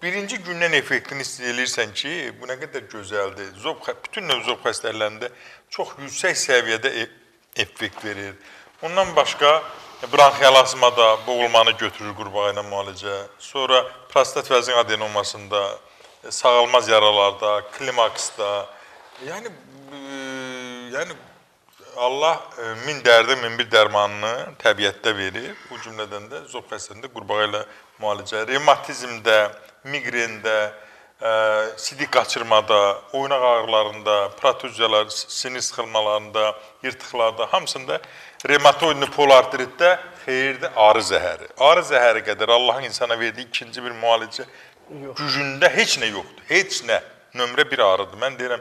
birinci gündən effektini hiss edirsən ki, bu nə qədər gözəldir. Bütün növ zob xəstələrində çox yüksək səviyyədə effekt verir. Ondan başqa bronxial asmada boğulmanı götürür qurbağa ilə müalicə. Sonra prostat vəzin adenomasında, sağalmaz yaralarda, klimaksda. Yəni Allah min dərdə min bir dərmanını təbiətdə verir. Bu cümlədən də zob xəstəsində qurbağa ilə müalicə. Revmatizmdə, miqrendə, sidik qaçırmada, oynaq ağrılarında, protuziyalar, sinir sıxılmalarında, yırtıqlarda, hamısında revmatoid polartritdə xeyirdir arı zəhəri. Arı zəhəri qədər Allahın insana verdiyi ikinci bir müalicə gücündə heç nə yoxdur. Heç nə. Nömrə bir arıdır. Mən deyirəm,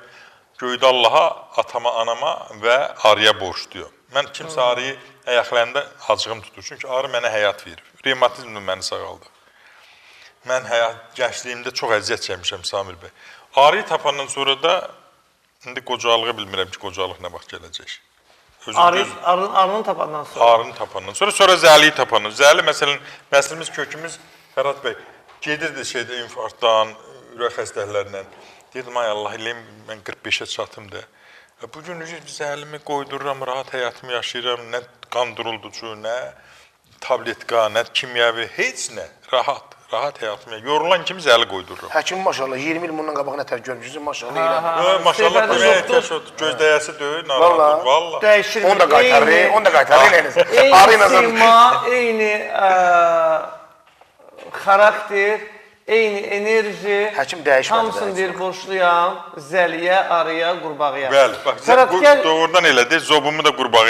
göydə Allaha, atama, anama və arıya borçluyum. Mən kimsə arıyı ayaqlarında acığım tutur. Çünki arı mənə həyat verir. Revmatizm məni sağaldır. Mən gəncliyimdə çox əziyyət çəkmişəm Samir bəy. Arıyı tapandan sonra da, indi qocalığı bilmirəm ki, qocalıq nə vaxt gələcək. Arını tapandan sonra? Arını tapandan sonra zəliyi tapandan. Zəli, məsələn, nəslimiz, kökümüz, Fərhad bəy, gedirdi infarktdan, ürək xəstəliklərindən. Dedim, ay Allah, eləyim, mən 45-ə çatım da. Bugün zəlimi qoydururam, rahat həyatımı yaşayıram, nə qan durulducu, nə tabletka, nə kimyəvi, heç nə, rahat həyatımı. Yorulan kimi zəli qoydururam. Həkim maşallah, 20 il bundan qabaq nətər görmüşsünüz, maşallah. Maşallah, deməyə ehtiyac yoxdur, göz dəyəsi deyil, narahatdır, valla. Dəyişir. Onu da qaytarır, eyni sima, eyni xarakter, eyni enerji, həkim dəyişmədi. hamısını deyir borçluyam, zəliyə, arıya, qurbağaya. Bəli, bax, doğrudan elədir, zobumu da qurbağa